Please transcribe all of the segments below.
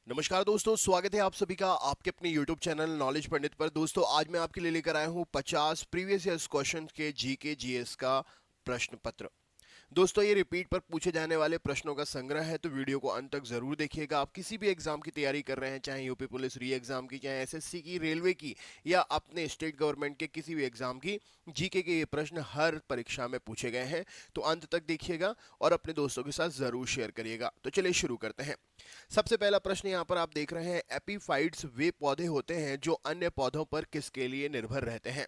नमस्कार दोस्तों, स्वागत है आप सभी का आपके अपने YouTube चैनल नॉलेज पंडित पर। दोस्तों आज मैं आपके लिए लेकर आया हूं 50 प्रीवियस ईयर्स क्वेश्चन के जीके जीएस का प्रश्न पत्र। दोस्तों ये रिपीट पर पूछे जाने वाले प्रश्नों का संग्रह है, तो वीडियो को अंत तक जरूर देखिएगा। आप किसी भी एग्जाम की तैयारी कर रहे हैं, चाहे यूपी पुलिस री एग्जाम की, चाहे एसएससी की, रेलवे की, या अपने स्टेट गवर्नमेंट के किसी भी एग्जाम की, जीके के ये प्रश्न हर परीक्षा में पूछे गए हैं। तो अंत तक देखिएगा और अपने दोस्तों के साथ जरूर शेयर करिएगा। तो चलिए शुरू करते हैं। सबसे पहला प्रश्न यहाँ पर आप देख रहे हैं, एपीफाइट्स वे पौधे होते हैं जो अन्य पौधों पर किसके लिए निर्भर रहते हैं।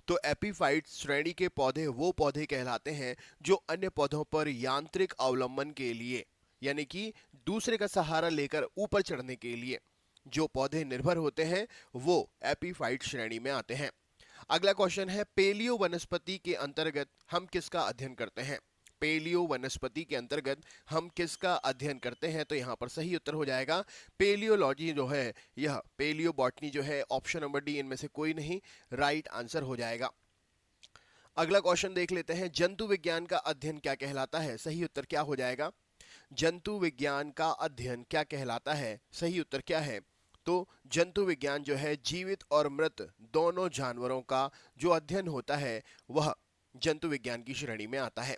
तो एपीफाइट्स श्रेणी के पौधे वो पौधे कहलाते हैं जो अन्य पौधों पर यांत्रिक अवलंबन के लिए, यानी कि दूसरे का सहारा लेकर ऊपर चढ़ने के लिए जो पौधे निर्भर होते हैं, वो एपीफाइट श्रेणी में आते हैं। अगला क्वेश्चन है, पेलियो वनस्पति के अंतर्गत हम किसका अध्ययन करते हैं। पेलियो वनस्पति के अंतर्गत हम किसका अध्ययन करते हैं, तो यहाँ पर सही उत्तर हो जाएगा पेलियोलॉजी जो है, यह पेलियो बॉटनी जो है, ऑप्शन नंबर डी इनमें से कोई नहीं राइट आंसर हो जाएगा। अगला क्वेश्चन देख लेते हैं, जंतु विज्ञान का अध्ययन क्या कहलाता है। सही उत्तर क्या हो जाएगा। जंतु विज्ञान का अध्ययन क्या कहलाता है, सही उत्तर क्या है। तो जंतु विज्ञान जो है, जीवित और मृत दोनों जानवरों का जो अध्ययन होता है वह जंतु विज्ञान की श्रेणी में आता है।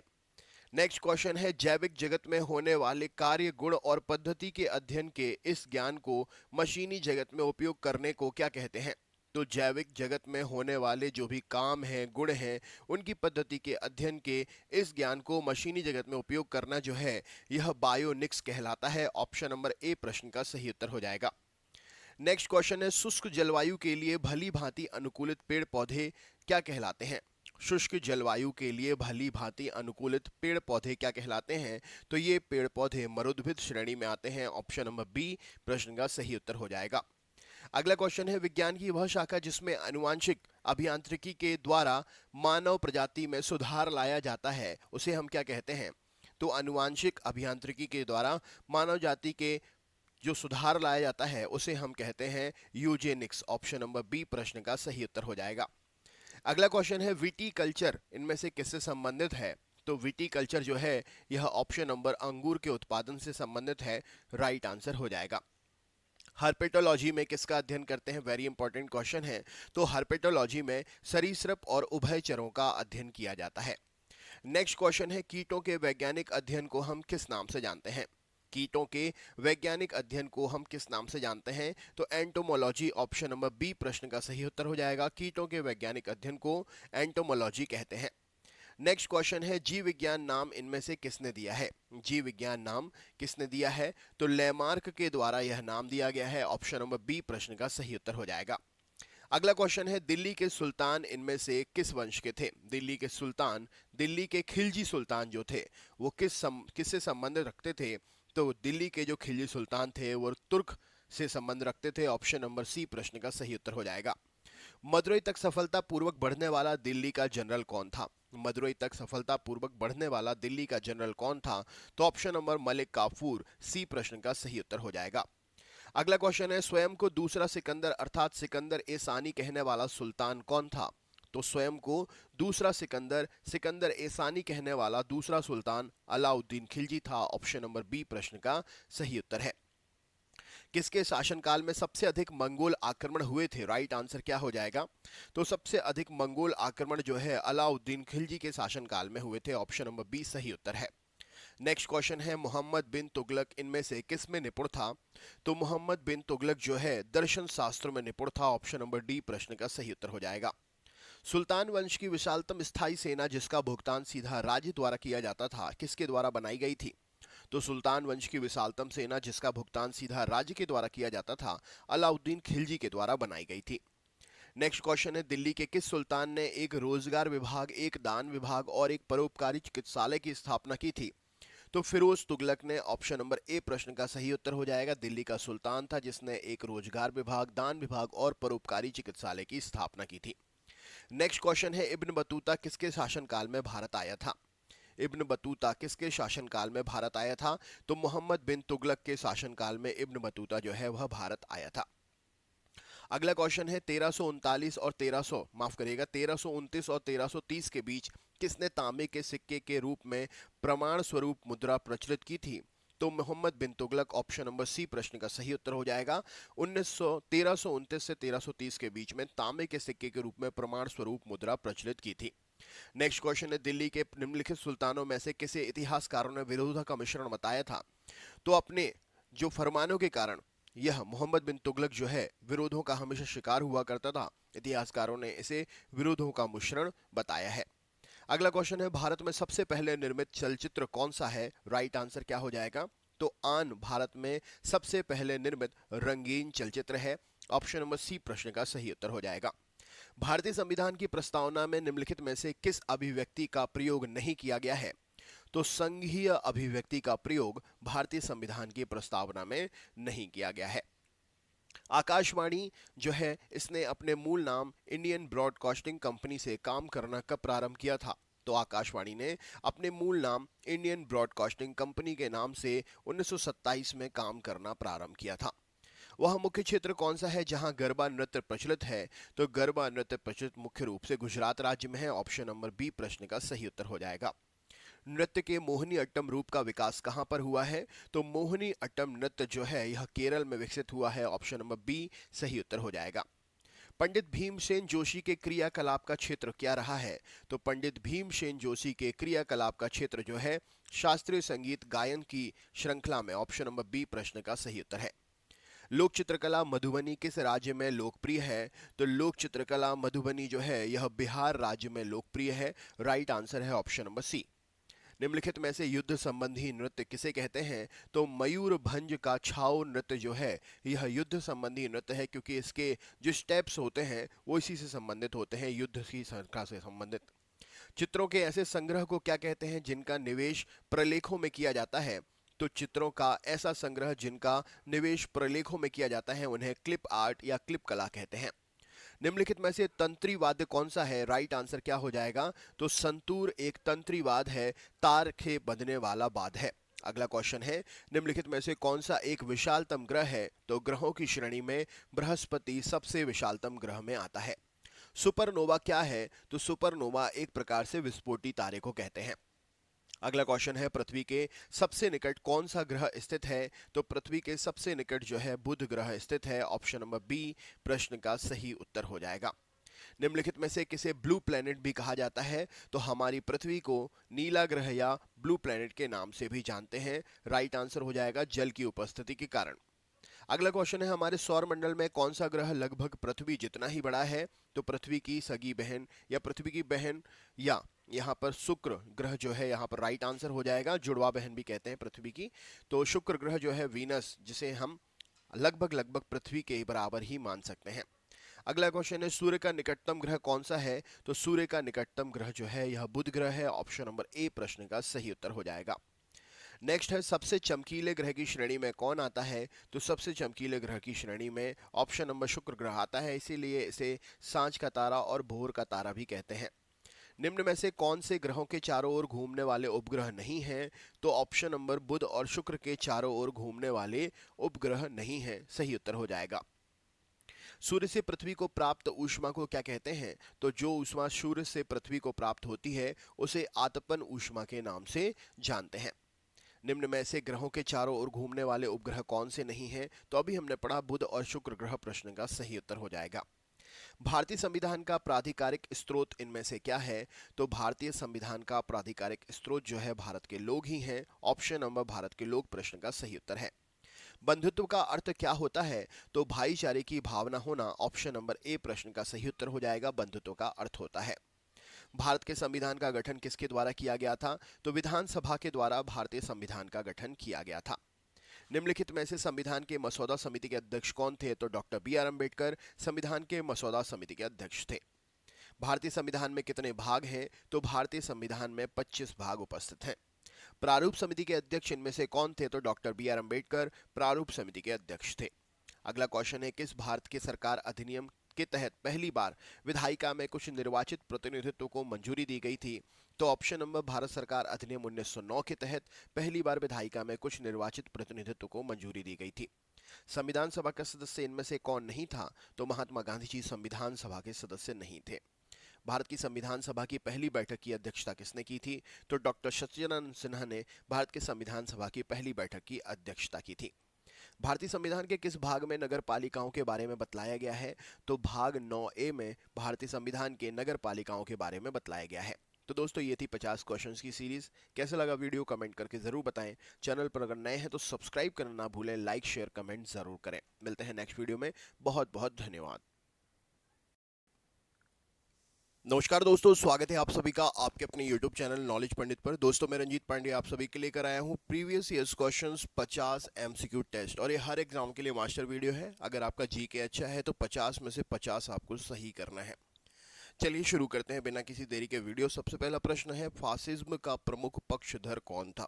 नेक्स्ट क्वेश्चन है, जैविक जगत में होने वाले कार्य, गुण और पद्धति के अध्ययन के इस ज्ञान को मशीनी जगत में उपयोग करने को क्या कहते हैं। तो जैविक जगत में होने वाले जो भी काम हैं, गुण हैं, उनकी पद्धति के अध्ययन के इस ज्ञान को मशीनी जगत में उपयोग करना जो है, यह बायोनिक्स कहलाता है। ऑप्शन नंबर ए प्रश्न का सही उत्तर हो जाएगा। नेक्स्ट क्वेश्चन है, शुष्क जलवायु के लिए भली भांति अनुकूलित पेड़ पौधे क्या कहलाते हैं। शुष्क जलवायु के लिए भली भांति अनुकूलित पेड़ पौधे क्या कहलाते हैं। तो ये पेड़ पौधे मरुद्भिद श्रेणी में आते हैं। ऑप्शन नंबर बी प्रश्न का सही उत्तर हो जाएगा। अगला क्वेश्चन है, विज्ञान की वह शाखा जिसमें आनुवांशिक अभियांत्रिकी के द्वारा मानव प्रजाति में सुधार लाया जाता है, उसे हम क्या कहते हैं। तो आनुवांशिक अभियांत्रिकी के द्वारा मानव जाति के जो सुधार लाया जाता है उसे हम कहते हैं यूजेनिक्स। ऑप्शन नंबर बी प्रश्न का सही उत्तर हो जाएगा। अगला क्वेश्चन है, विटीकल्चर इनमें से किससे संबंधित है। तो विटीकल्चर जो है, यह ऑप्शन नंबर अंगूर के उत्पादन से संबंधित है। राइट आंसर हो जाएगा। हर्पेटोलॉजी में किसका अध्ययन करते हैं, वेरी इंपॉर्टेंट क्वेश्चन है। तो हर्पेटोलॉजी में सरीसृप और उभयचरों का अध्ययन किया जाता है। नेक्स्ट क्वेश्चन है, कीटों के वैज्ञानिक अध्ययन को हम किस नाम से जानते हैं। कीटों के वैज्ञानिक अध्ययन को हम किस नाम से जानते हैं। तो एंटोमोलॉजी। ऑप्शन नंबर बी प्रश्न का सही उत्तर हो जाएगा। कीटों के वैज्ञानिक अध्ययन को एंटोमोलॉजी कहते हैं। नेक्स्ट क्वेश्चन है, जीव विज्ञान नाम इनमें से किसने दिया है। जीव विज्ञान नाम किसने दिया है। तो लैमार्क के द्वारा यह नाम दिया गया है। ऑप्शन नंबर बी प्रश्न का सही उत्तर हो जाएगा। अगला क्वेश्चन है, दिल्ली के सुल्तान इनमें से किस वंश के थे। दिल्ली के सुल्तान, दिल्ली के खिलजी सुल्तान जो थे, वो किससे संबंध रखते थे। तो दिल्ली के जो खिलजी सुल्तान थे वो तुर्क से संबंध रखते थे। ऑप्शन नंबर सी प्रश्न का सही उत्तर हो जाएगा। मदुरई तक सफलतापूर्वक बढ़ने वाला दिल्ली का जनरल कौन था। मदुरई तक सफलतापूर्वक बढ़ने वाला दिल्ली का जनरल कौन था। तो ऑप्शन नंबर मलिक काफूर, सी प्रश्न का सही उत्तर हो जाएगा। अगला क्वेश्चन है, स्वयं को दूसरा सिकंदर अर्थात सिकंदर ए सानी कहने वाला सुल्तान कौन था। तो स्वयं को दूसरा सिकंदर, सिकंदर ए सानी कहने वाला दूसरा सुल्तान अलाउद्दीन खिलजी था। ऑप्शन नंबर बी प्रश्न का सही उत्तर है। किसके शासनकाल में सबसे अधिक मंगोल आक्रमण हुए थे। राइट आंसर क्या हो जाएगा। तो सबसे अधिक मंगोल आक्रमण जो है अलाउद्दीन खिलजी के शासनकाल में हुए थे। ऑप्शन नंबर बी सही उत्तर है। नेक्स्ट क्वेश्चन है, मोहम्मद बिन तुगलक इनमें से किस में निपुण था। तो मोहम्मद बिन तुगलक जो है दर्शन शास्त्र में निपुण था। ऑप्शन नंबर डी प्रश्न का सही उत्तर हो जाएगा। सुल्तान वंश की विशालतम स्थायी सेना जिसका भुगतान सीधा राज्य द्वारा किया जाता था, किसके द्वारा बनाई गई थी। तो सुल्तान वंश की विशालतम सेना जिसका भुगतान सीधा राज्य के द्वारा किया जाता था, अलाउद्दीन खिलजी के द्वारा बनाई गई थी। नेक्स्ट क्वेश्चन है, दिल्ली के किस सुल्तान ने एक रोजगार विभाग, एक दान विभाग और एक परोपकारी चिकित्सालय की स्थापना की थी। तो फिरोज तुगलक ने। ऑप्शन नंबर ए प्रश्न का सही उत्तर हो जाएगा। दिल्ली का सुल्तान था जिसने एक रोजगार विभाग, दान विभाग और परोपकारी चिकित्सालय की स्थापना की थी। नेक्स्ट क्वेश्चन है, इब्न बतूता किसके शासनकाल में भारत आया था। इब्न बतूता किसके शासनकाल में भारत आया था। तो मोहम्मद बिन तुगलक के शासनकाल में इब्न बतूता जो है वह भारत आया था। अगला क्वेश्चन है, 1339 और 1329 और 1330 के बीच किसने तांबे के सिक्के के रूप में प्रमाण स्वरूप मुद्रा प्रचलित की थी। तो मोहम्मद बिन तुगलक ऑप्शन नंबर सी प्रश्न का सही उत्तर हो जाएगा। 1329 से 1330 के बीच में तांबे के सिक्के के रूप में प्रमाण स्वरूप मुद्रा प्रचलित की थी। नेक्स्ट क्वेश्चन है, दिल्ली के निम्नलिखित सुल्तानों में से किसे इतिहासकारों ने विरोध का मिश्रण बताया था? तो अपने जो फरमानों के कारण यह मोहम्मद बिन तुगलक जो है विरोधों का हमेशा शिकार हुआ करता था। इतिहासकारों ने इसे विरोधों का मिश्रण बताया है। अगला क्वेश्चन है, भारत में सबसे पहले निर्मित चलचित्र कौन सा है? राइट आंसर क्या हो जाएगा? तो आन भारत में सबसे पहले निर्मित रंगीन चलचित्र है। ऑप्शन नंबर सी प्रश्न का सही उत्तर हो जाएगा। भारतीय संविधान की प्रस्तावना में निम्नलिखित में से किस अभिव्यक्ति का प्रयोग नहीं किया गया है? तो संघीय अभिव्यक्ति का प्रयोग भारतीय संविधान की प्रस्तावना में नहीं किया गया है। आकाशवाणी जो है इसने अपने मूल नाम इंडियन ब्रॉडकास्टिंग कंपनी से काम करना कब प्रारंभ किया था? तो आकाशवाणी ने अपने मूल नाम इंडियन ब्रॉडकास्टिंग कंपनी के नाम से 1927 में काम करना प्रारंभ किया था। वह मुख्य क्षेत्र कौन सा है जहां गरबा नृत्य प्रचलित है? तो गरबा नृत्य प्रचलित मुख्य रूप से गुजरात राज्य में है। ऑप्शन नंबर बी प्रश्न का सही उत्तर हो जाएगा। नृत्य के मोहिनी अट्टम रूप का विकास कहां पर हुआ है? तो मोहिनी अट्टम नृत्य जो है यह केरल में विकसित हुआ है। ऑप्शन नंबर बी सही उत्तर हो जाएगा। पंडित भीमसेन जोशी के क्रियाकलाप का क्षेत्र क्या रहा है? तो पंडित भीमसेन जोशी के क्रियाकलाप का क्षेत्र जो है शास्त्रीय संगीत गायन की श्रृंखला में। ऑप्शन नंबर बी प्रश्न का सही उत्तर है। लोक चित्रकला मधुबनी किस राज्य में लोकप्रिय है? तो लोक चित्रकला मधुबनी जो है यह बिहार राज्य में लोकप्रिय है। राइट आंसर है ऑप्शन नंबर सी। निम्नलिखित में से युद्ध संबंधी नृत्य किसे कहते हैं? तो मयूरभंज का छाओ नृत्य जो है यह युद्ध संबंधी नृत्य है, क्योंकि इसके जो स्टेप्स होते हैं वो इसी से संबंधित होते हैं, युद्ध की श्रृंखला से संबंधित। चित्रों के ऐसे संग्रह को क्या कहते हैं जिनका निवेश प्रलेखों में किया जाता है? तो चित्रों का ऐसा संग्रह जिनका निवेश प्रलेखों में किया जाता है उन्हें क्लिप आर्ट या क्लिप कला कहते हैं। निम्नलिखित में से तंत्री वाद्य कौन सा है? राइट आंसर क्या हो जाएगा? तो संतूर एक तंत्री वाद्य है, तार के बंधने वाला वाद्य है। अगला क्वेश्चन है, निम्नलिखित में से कौन सा एक विशालतम ग्रह है? तो ग्रहों की श्रेणी में बृहस्पति सबसे विशालतम ग्रह में आता है। सुपरनोवा क्या है? तो सुपरनोवा एक प्रकार से विस्फोटी तारे को कहते हैं। अगला क्वेश्चन है, पृथ्वी के सबसे निकट कौन सा ग्रह स्थित है? तो पृथ्वी के सबसे निकट जो है बुध ग्रह स्थित है। ऑप्शन नंबर बी प्रश्न का सही उत्तर हो जाएगा। निम्नलिखित में से किसे ब्लू प्लैनेट भी कहा जाता है? तो हमारी पृथ्वी को नीला ग्रह या ब्लू प्लैनेट के नाम से भी जानते हैं। राइट आंसर हो जाएगा जल की उपस्थिति के कारण। अगला क्वेश्चन है, हमारे सौर मंडल में कौन सा ग्रह लगभग पृथ्वी जितना ही बड़ा है? तो पृथ्वी की सगी बहन या पृथ्वी की बहन या यहाँ पर शुक्र ग्रह जो है यहाँ पर राइट आंसर हो जाएगा। जुड़वा बहन भी कहते हैं पृथ्वी की। तो शुक्र ग्रह जो है वीनस, जिसे हम लगभग लगभग पृथ्वी के बराबर ही मान सकते हैं। अगला क्वेश्चन है, सूर्य का निकटतम ग्रह कौन सा है? तो सूर्य का निकटतम ग्रह जो है यह बुध ग्रह है। ऑप्शन नंबर ए प्रश्न का सही उत्तर हो जाएगा। नेक्स्ट है, सबसे चमकीले ग्रह की श्रेणी में कौन आता है? तो सबसे चमकीले ग्रह की श्रेणी में ऑप्शन नंबर शुक्र ग्रह आता है, इसीलिए इसे सांझ का तारा और भोर का तारा भी कहते हैं। निम्न में से कौन से ग्रहों के चारों ओर घूमने वाले उपग्रह नहीं हैं? तो ऑप्शन नंबर बुध और शुक्र के चारों ओर घूमने वाले उपग्रह नहीं हैं, सही उत्तर हो जाएगा। सूर्य से पृथ्वी को प्राप्त ऊष्मा को क्या कहते हैं? तो जो ऊष्मा सूर्य से पृथ्वी को प्राप्त होती है उसे आतपन ऊष्मा के नाम से जानते हैं। निम्न में से ग्रहों के चारों ओर घूमने वाले उपग्रह कौन से नहीं हैं? तो अभी हमने पढ़ा बुध और शुक्र ग्रह, प्रश्न का सही उत्तर हो जाएगा। भारतीय संविधान का प्राधिकारिक स्रोत इनमें से क्या है? तो भारतीय संविधान का प्राधिकारिक स्रोत जो है भारत के लोग ही हैं। ऑप्शन नंबर भारत के लोग प्रश्न का सही उत्तर है। बंधुत्व का अर्थ क्या होता है? तो भाईचारे की भावना होना। ऑप्शन नंबर ए प्रश्न का सही उत्तर हो जाएगा। बंधुत्व का अर्थ होता है। भारत के संविधान का गठन किसके द्वारा किया गया था? तो विधानसभा के द्वारा भारतीय संविधान का गठन किया गया था। निम्नलिखित में से संविधान के मसौदा समिति के अध्यक्ष कौन थे? तो डॉक्टर बी आर अम्बेडकर संविधान के मसौदा समिति के अध्यक्ष थे। भारतीय संविधान में कितने भाग हैं? तो भारतीय संविधान में 25 भाग उपस्थित हैं। प्रारूप समिति के अध्यक्ष इनमें से कौन थे? तो डॉक्टर बी आर अम्बेडकर प्रारूप समिति के अध्यक्ष थे। अगला क्वेश्चन है, किस भारत के सरकार अधिनियम के तहत पहली बार विधायिका में कुछ निर्वाचित प्रतिनिधित्व को मंजूरी दी गई थी? तो ऑप्शन नंबर भारत सरकार अधिनियम 1909 के तहत पहली बार विधायिका में कुछ निर्वाचित प्रतिनिधित्व को मंजूरी दी गई थी। संविधान सभा का सदस्य इनमें से कौन नहीं था? तो महात्मा गांधी जी संविधान सभा के सदस्य नहीं थे। भारत की संविधान सभा की पहली बैठक की अध्यक्षता किसने की थी? तो डॉक्टर सत्येंद्र सिन्हा ने भारत के संविधान सभा की पहली बैठक की अध्यक्षता की थी। भारतीय संविधान के किस भाग में नगर पालिकाओं के बारे में बतलाया गया है? तो भाग 9A में भारतीय संविधान के नगर पालिकाओं के बारे में बतलाया गया है। तो दोस्तों ये थी 50 क्वेश्चंस की सीरीज। कैसे लगा वीडियो कमेंट करके जरूर बताएं। चैनल पर अगर नए हैं तो सब्सक्राइब करना ना भूलें, लाइक शेयर कमेंट जरूर करें। मिलते हैं नेक्स्ट वीडियो में। बहुत बहुत धन्यवाद। नमस्कार दोस्तों, स्वागत है आप सभी का आपके अपने YouTube चैनल नॉलेज पंडित पर। दोस्तों मैं रंजीत पांडे आप सभी के लेकर आया हूं previous years questions 50 MCQ test, और ये हर एग्जाम के लिए मास्टर वीडियो है। अगर आपका जीके अच्छा है तो 50 में से 50 आपको सही करना है। चलिए शुरू करते हैं बिना किसी देरी के वीडियो। सबसे पहला प्रश्न है, फासिज्म का प्रमुख पक्षधर कौन था?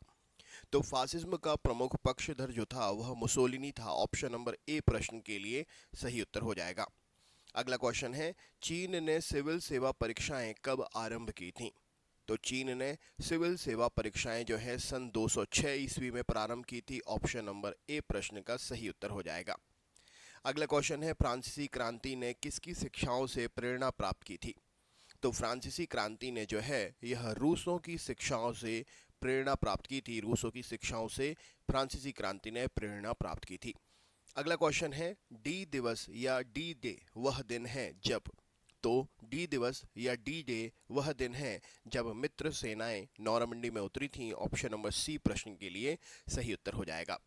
तो फासिज्म का प्रमुख पक्षधर जो था वह मुसोलिनी था। ऑप्शन नंबर ए प्रश्न के लिए सही उत्तर हो जाएगा। अगला क्वेश्चन है, चीन ने सिविल सेवा परीक्षाएं कब आरंभ की थीं? तो चीन ने सिविल सेवा परीक्षाएं जो है सन 206 ईस्वी में प्रारंभ की थी। ऑप्शन नंबर ए प्रश्न का सही उत्तर हो जाएगा। अगला क्वेश्चन है, फ्रांसीसी क्रांति ने किसकी शिक्षाओं से प्रेरणा प्राप्त की थी? तो फ्रांसीसी क्रांति ने जो है यह रूसों की शिक्षाओं से प्रेरणा प्राप्त की थी। रूसों की शिक्षाओं से फ्रांसीसी क्रांति ने प्रेरणा प्राप्त की थी। अगला क्वेश्चन है, डी दिवस या डी डे वह दिन है जब? तो डी दिवस या डी डे वह दिन है जब मित्र सेनाएं नौरामंडी में उतरी थीं। ऑप्शन नंबर सी प्रश्न के लिए सही उत्तर हो जाएगा।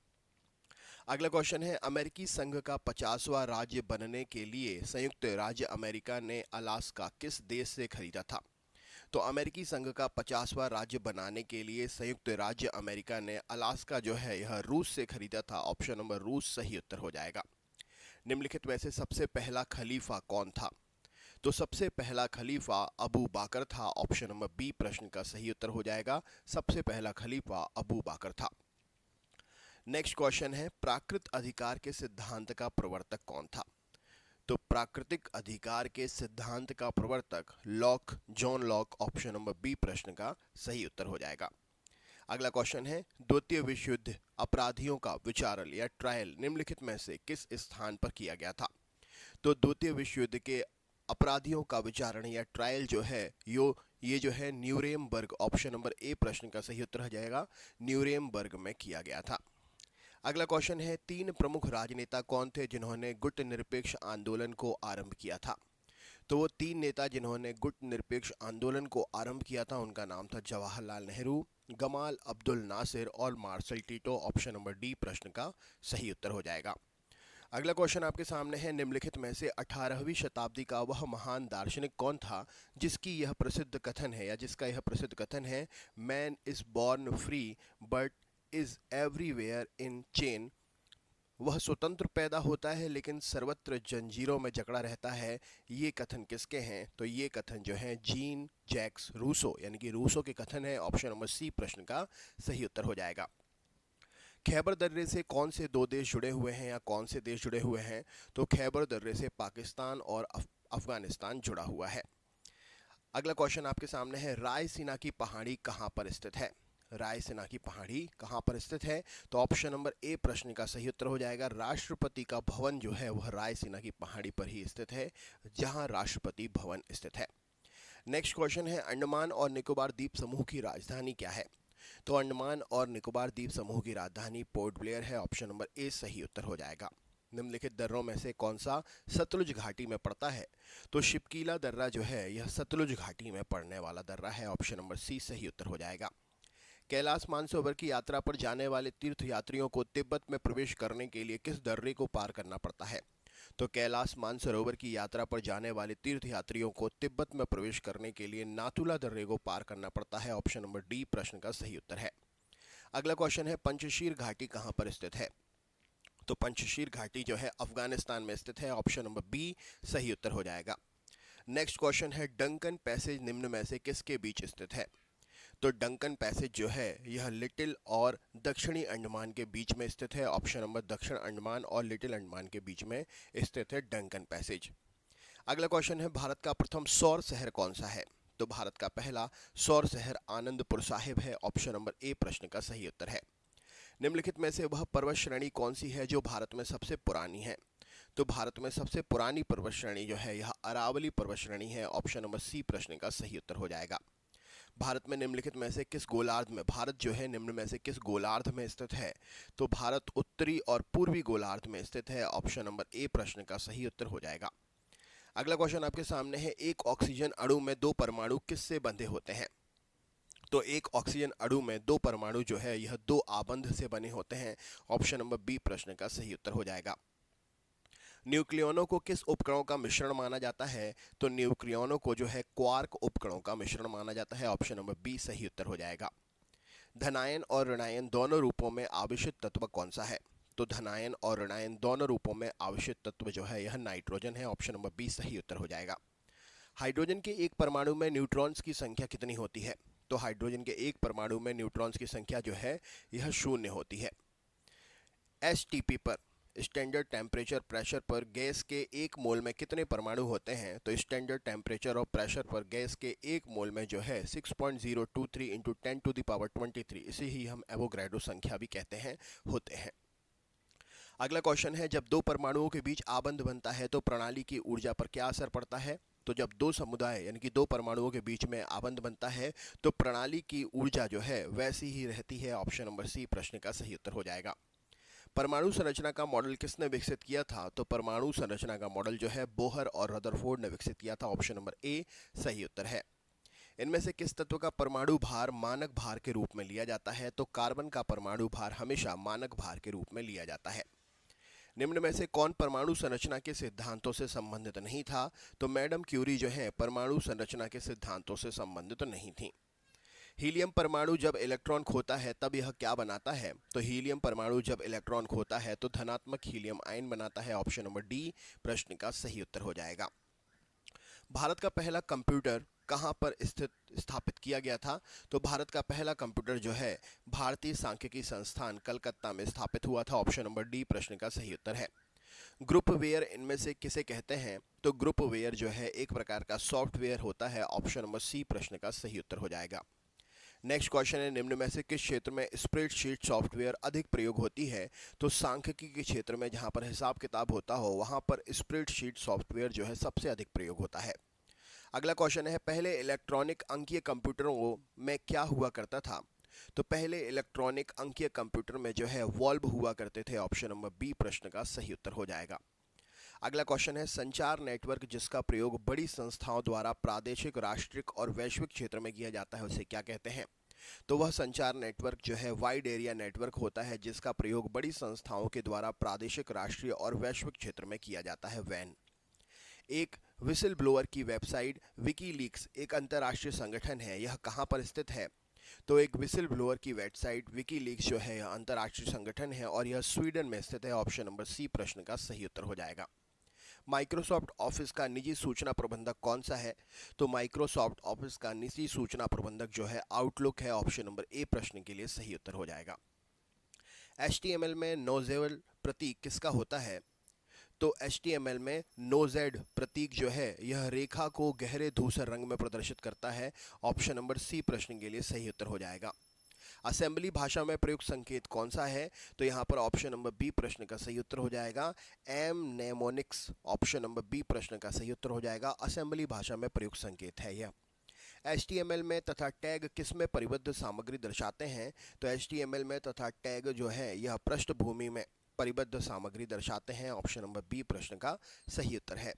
अगला क्वेश्चन है, अमेरिकी संघ का 50वां राज्य बनने के लिए संयुक्त राज्य अमेरिका ने अलास्का किस देश से खरीदा था? तो अमेरिकी संघ का 50वां राज्य बनाने के लिए संयुक्त राज्य अमेरिका ने अलास्का जो है यह रूस से खरीदा था। ऑप्शन नंबर रूस सही उत्तर हो जाएगा। निम्नलिखित में से सबसे पहला खलीफा कौन था? तो सबसे पहला खलीफा अबू बाकर था। ऑप्शन नंबर बी प्रश्न का सही उत्तर हो जाएगा। सबसे पहला खलीफा अबू बाकर था। नेक्स्ट क्वेश्चन है, प्राकृत अधिकार के सिद्धांत का प्रवर्तक कौन था? तो प्राकृतिक अधिकार के सिद्धांत का प्रवर्तक John Locke. Option number B प्रश्न का सही उत्तर हो जाएगा। अगला क्वेश्चन है, द्वितीय विश्व युद्ध अपराधियों का विचारण या ट्रायल निम्नलिखित में से किस स्थान पर किया गया था? तो द्वितीय विश्व युद्ध के अपराधियों का विचारण या ट्रायल जो है ये जो है न्यूरेमबर्ग। ऑप्शन नंबर ए प्रश्न का सही उत्तर हो जाएगा। न्यूरेमबर्ग में किया गया था। अगला क्वेश्चन है, तीन प्रमुख राजनेता कौन थे जिन्होंने गुट निरपेक्ष आंदोलन को आरंभ किया था? तो वो तीन नेता जिन्होंने गुट निरपेक्ष आंदोलन को आरंभ किया था उनका नाम था Jawaharlal Nehru, Gamal Abdel Nasser और marshal Tito. Option number D प्रश्न का सही उत्तर हो जाएगा। अगला क्वेश्चन आपके सामने है, निम्नलिखित में से 18वीं शताब्दी का वह महान दार्शनिक कौन था जिसका यह प्रसिद्ध कथन है, man is born free but is everywhere in chain. वह स्वतंत्र पैदा होता है लेकिन सर्वत्र जंजीरों में जकड़ा रहता है। ये कथन किसके हैं? तो ये कथन जो है जीन जैक्स रूसो यानी कि रूसो के कथन है। ऑप्शन नंबर सी प्रश्न का सही उत्तर हो जाएगा। खैबर दर्रे से कौन से दो देश जुड़े हुए हैं या कौन से देश जुड़े हुए हैं? तो खैबर दर्रे से पाकिस्तान और अफगानिस्तान जुड़ा हुआ है। अगला क्वेश्चन आपके सामने है, रायसीना की पहाड़ी कहाँ पर स्थित है? रायसीना की पहाड़ी कहाँ पर स्थित है? तो ऑप्शन नंबर ए प्रश्न का सही उत्तर हो जाएगा। राष्ट्रपति का भवन जो है वह रायसीना की पहाड़ी पर ही स्थित है, जहां राष्ट्रपति भवन स्थित है। नेक्स्ट क्वेश्चन है, अंडमान और निकोबार द्वीप समूह की राजधानी क्या है? तो अंडमान और निकोबार द्वीप समूह की राजधानी पोर्ट ब्लेयर है। ऑप्शन नंबर ए सही उत्तर हो जाएगा। निम्नलिखित दर्रों में से कौन सा सतलुज घाटी में पड़ता है? तो शिपकीला दर्रा जो है यह सतलुज घाटी में पड़ने वाला दर्रा है। ऑप्शन नंबर सी सही उत्तर हो जाएगा। कैलाश मानसरोवर की यात्रा पर जाने वाले तीर्थ यात्रियों को तिब्बत में प्रवेश करने के लिए किस दर्रे को पार करना पड़ता है? तो कैलाश मानसरोवर की यात्रा पर जाने वाले तीर्थ यात्रियों को तिब्बत में प्रवेश करने के लिए नाथुला दर्रे को पार करना पड़ता है। ऑप्शन नंबर डी प्रश्न का सही उत्तर है। अगला क्वेश्चन है, पंचशीर घाटी कहाँ पर स्थित है? तो पंचशीर घाटी जो है अफगानिस्तान में स्थित है। ऑप्शन नंबर बी सही उत्तर हो जाएगा। नेक्स्ट क्वेश्चन है, डंकन पैसेज निम्न में से किसके बीच स्थित है? तो डंकन पैसेज जो है यह लिटिल और दक्षिणी अंडमान के बीच में स्थित है। ऑप्शन नंबर दक्षिण अंडमान और लिटिल अंडमान के बीच में स्थित है डंकन पैसेज। अगला क्वेश्चन है, भारत का प्रथम सौर शहर कौन सा है? तो भारत का पहला सौर शहर आनंदपुर साहिब है। ऑप्शन नंबर ए प्रश्न का सही उत्तर है। निम्नलिखित में से वह पर्वत श्रेणी कौन सी है जो भारत में सबसे पुरानी है? तो भारत में सबसे पुरानी पर्वत श्रेणी जो है यह अरावली पर्वत श्रेणी है। ऑप्शन नंबर सी प्रश्न का सही उत्तर हो जाएगा। भारत में निम्नलिखित में से किस गोलार्ध में, भारत जो है निम्न में से किस गोलार्ध में स्थित है? तो भारत उत्तरी और पूर्वी गोलार्ध में स्थित है। ऑप्शन नंबर ए प्रश्न का सही उत्तर हो जाएगा। अगला क्वेश्चन आपके सामने है, एक ऑक्सीजन अणु में दो परमाणु किससे बंधे होते हैं? तो एक ऑक्सीजन अणु में दो परमाणु जो है यह दो आबंध से बने होते हैं। ऑप्शन नंबर बी प्रश्न का सही उत्तर हो जाएगा। न्यूक्लियनों को किस उपकणों का मिश्रण माना जाता है? तो न्यूक्लियनों को जो है क्वार्क उपकणों का मिश्रण माना जाता है। ऑप्शन नंबर बी सही उत्तर हो जाएगा। धनायन और ऋणायन दोनों रूपों में आवेशित तत्व कौन सा है? तो धनायन और ऋणायन दोनों रूपों में आवेशित तत्व जो है यह नाइट्रोजन है। ऑप्शन नंबर बी सही उत्तर हो जाएगा। हाइड्रोजन के एक परमाणु में न्यूट्रॉन्स की संख्या कितनी होती है? तो हाइड्रोजन के एक परमाणु में न्यूट्रॉन्स की संख्या जो है यह 0 होती है। एसटीपी पर, स्टैंडर्ड टेम्परेचर प्रेशर पर गैस के एक मोल में कितने परमाणु होते हैं? तो स्टैंडर्ड टेम्परेचर और प्रेशर पर गैस के एक मोल में जो है 6.023 इंटू 10⁻23, इसे ही हम एवोगैड्रो संख्या भी कहते हैं, होते हैं। अगला क्वेश्चन है, जब दो परमाणुओं के बीच आबंध बनता है तो प्रणाली की ऊर्जा पर क्या असर पड़ता है? तो जब दो समुदाय यानी कि दो परमाणुओं के बीच में आबंध बनता है तो प्रणाली की ऊर्जा जो है वैसी ही रहती है। ऑप्शन नंबर सी प्रश्न का सही उत्तर हो जाएगा। परमाणु संरचना का मॉडल किसने विकसित किया था? तो परमाणु संरचना का मॉडल जो है बोहर और रदरफोर्ड ने विकसित किया था। ऑप्शन नंबर ए सही उत्तर है। इनमें से किस तत्व का परमाणु भार मानक भार के रूप में लिया जाता है? तो कार्बन का परमाणु भार हमेशा मानक भार के रूप में लिया जाता है। निम्न में से कौन परमाणु संरचना के सिद्धांतों से संबंधित नहीं था? तो मैडम क्यूरी जो है परमाणु संरचना के सिद्धांतों से संबंधित नहीं थी। हीलियम परमाणु जब इलेक्ट्रॉन खोता है तब यह क्या बनाता है? तो हीलियम परमाणु जब इलेक्ट्रॉन खोता है तो धनात्मक हीलियम आयन बनाता है। ऑप्शन नंबर डी प्रश्न का सही उत्तर हो जाएगा। भारत का पहला कंप्यूटर कहाँ पर स्थापित किया गया था? तो भारत का पहला कंप्यूटर जो है भारतीय सांख्यिकी संस्थान कलकत्ता में स्थापित हुआ था। ऑप्शन नंबर डी प्रश्न का सही उत्तर है। ग्रुपवेयर इनमें से किसे कहते हैं? तो ग्रुपवेयर जो है एक प्रकार का सॉफ्टवेयर होता है। ऑप्शन नंबर सी प्रश्न का सही उत्तर हो जाएगा। नेक्स्ट क्वेश्चन है, निम्न में से किस क्षेत्र में स्प्रेडशीट सॉफ्टवेयर अधिक प्रयोग होती है? तो सांख्यिकी के क्षेत्र में जहां पर हिसाब किताब होता हो वहां पर स्प्रेडशीट सॉफ्टवेयर जो है सबसे अधिक प्रयोग होता है। अगला क्वेश्चन है, पहले इलेक्ट्रॉनिक अंकीय कंप्यूटरों में क्या हुआ करता था? तो पहले इलेक्ट्रॉनिक अंकीय कंप्यूटर में जो है वॉल्व हुआ करते थे। ऑप्शन नंबर बी प्रश्न का सही उत्तर हो जाएगा। अगला क्वेश्चन है, संचार नेटवर्क जिसका प्रयोग बड़ी संस्थाओं द्वारा प्रादेशिक, राष्ट्रीय और वैश्विक क्षेत्र में किया जाता है उसे क्या कहते हैं? तो वह संचार नेटवर्क जो है वाइड एरिया नेटवर्क होता है जिसका प्रयोग बड़ी संस्थाओं के द्वारा प्रादेशिक, राष्ट्रीय और वैश्विक क्षेत्र में किया जाता है, वैन। एक विसिल ब्लोअर की वेबसाइट विकीलीक्स एक अंतर्राष्ट्रीय संगठन है, यह कहाँ पर स्थित है? तो एक विसिल ब्लोअर की वेबसाइट विकीलीक्स जो है यह अंतर्राष्ट्रीय संगठन है और यह स्वीडन में स्थित है। ऑप्शन नंबर सी प्रश्न का सही उत्तर हो जाएगा। माइक्रोसॉफ्ट ऑफिस का निजी सूचना प्रबंधक कौन सा है? तो माइक्रोसॉफ्ट ऑफिस का निजी सूचना प्रबंधक जो है आउटलुक है। ऑप्शन नंबर ए प्रश्न के लिए सही उत्तर हो जाएगा। HTML में नोजेबल प्रतीक किसका होता है? तो HTML में नोजेड प्रतीक जो है यह रेखा को गहरे धूसर रंग में प्रदर्शित करता है। ऑप्शन नंबर सी प्रश्न के लिए सही उत्तर हो जाएगा। असेंबली भाषा में प्रयुक्त संकेत कौन सा है? तो यहाँ पर ऑप्शन नंबर बी प्रश्न का सही उत्तर हो जाएगा M mnemonics. Option number B प्रश्न का सही उत्तर हो जाएगा। असेंबली भाषा में प्रयुक्त संकेत है यह। HTML में तथा टैग किसमें परिबद्ध सामग्री दर्शाते हैं? तो HTML में तथा टैग जो है यह पृष्ठभूमि में परिबद्ध सामग्री दर्शाते हैं। ऑप्शन नंबर बी प्रश्न का सही उत्तर है।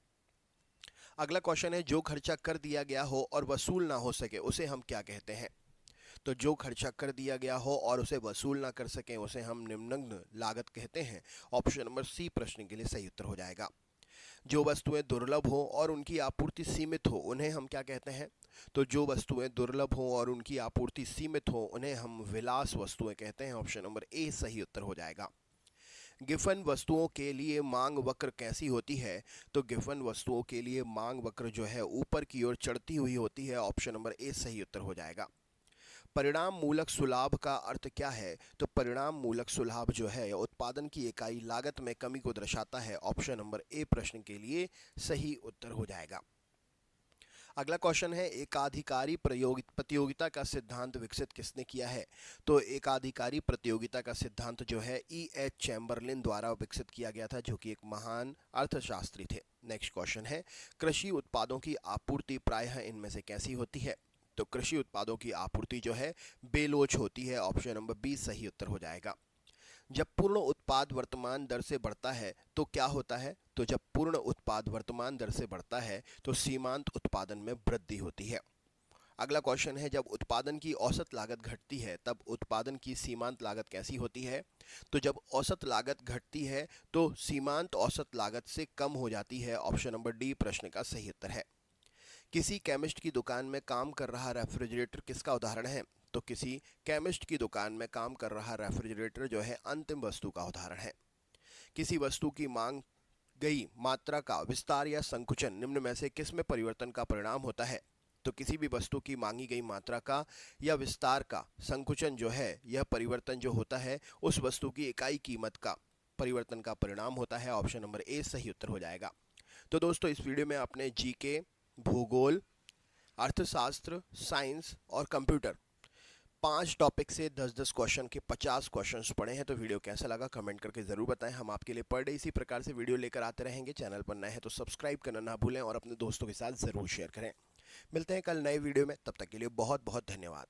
अगला क्वेश्चन है, जो खर्चा कर दिया गया हो और वसूल ना हो सके उसे हम क्या कहते हैं? तो जो खर्चा कर दिया गया हो और उसे वसूल ना कर सकें उसे हम निम्नलिखित लागत कहते हैं। ऑप्शन नंबर सी प्रश्न के लिए सही उत्तर हो जाएगा। जो वस्तुएं दुर्लभ हो और उनकी आपूर्ति सीमित हो उन्हें हम क्या कहते हैं? तो जो वस्तुएं दुर्लभ हो और उनकी आपूर्ति सीमित हो उन्हें हम विलास वस्तुएं कहते हैं। ऑप्शन नंबर ए सही उत्तर हो जाएगा। गिफन वस्तुओं के लिए मांग वक्र कैसी होती है? तो गिफन वस्तुओं के लिए मांग वक्र जो है ऊपर की ओर चढ़ती हुई होती है। ऑप्शन नंबर ए सही उत्तर हो जाएगा। परिणाम मूलक सुलाभ का अर्थ क्या है? तो परिणाम मूलक सुलाभ जो है उत्पादन की इकाई लागत में कमी को दर्शाता है। ऑप्शन नंबर ए प्रश्न के लिए सही उत्तर हो जाएगा। अगला क्वेश्चन है, एकाधिकारी प्रतियोगिता का सिद्धांत विकसित किसने किया है? तो एकाधिकारी प्रतियोगिता का सिद्धांत जो है E.H. चैम्बरलिन द्वारा विकसित किया गया था, जो कि एक महान अर्थशास्त्री थे। नेक्स्ट क्वेश्चन है, कृषि उत्पादों की आपूर्ति प्रायः इनमें से कैसी होती है? तो कृषि उत्पादों की आपूर्ति जो है बेलोच होती है। ऑप्शन नंबर बी सही उत्तर हो जाएगा। जब पूर्ण उत्पाद वर्तमान दर से बढ़ता है तो क्या होता है? तो जब पूर्ण उत्पाद वर्तमान दर से बढ़ता है तो सीमांत उत्पादन में वृद्धि होती है। अगला क्वेश्चन है, जब उत्पादन की औसत लागत घटती है तब उत्पादन की सीमांत लागत कैसी होती है? तो जब औसत लागत घटती है तो सीमांत औसत लागत से कम हो जाती है। ऑप्शन नंबर डी प्रश्न का सही उत्तर है। किसी केमिस्ट की दुकान में काम कर रहा रेफ्रिजरेटर किसका उदाहरण है? तो किसी केमिस्ट की दुकान में काम कर रहा रेफ्रिजरेटर जो है अंतिम वस्तु का उदाहरण है। किसी वस्तु की मांग गई मात्रा का विस्तार या संकुचन निम्न में से किस में परिवर्तन का परिणाम होता है? तो किसी भी वस्तु की मांगी गई मात्रा का या विस्तार का संकुचन जो है, यह परिवर्तन जो होता है उस वस्तु की इकाई कीमत का परिवर्तन का परिणाम होता है। ऑप्शन नंबर ए सही उत्तर हो जाएगा। तो दोस्तों, इस वीडियो में आपने जीके, भूगोल, अर्थशास्त्र, साइंस और कंप्यूटर 5 टॉपिक से 10-10 क्वेश्चन के 50 क्वेश्चंस पढ़े हैं। तो वीडियो कैसा लगा कमेंट करके ज़रूर बताएं। हम आपके लिए पर डे इसी प्रकार से वीडियो लेकर आते रहेंगे। चैनल पर नए हैं तो सब्सक्राइब करना ना भूलें और अपने दोस्तों के साथ ज़रूर शेयर करें। मिलते हैं कल नए वीडियो में, तब तक के लिए बहुत बहुत धन्यवाद।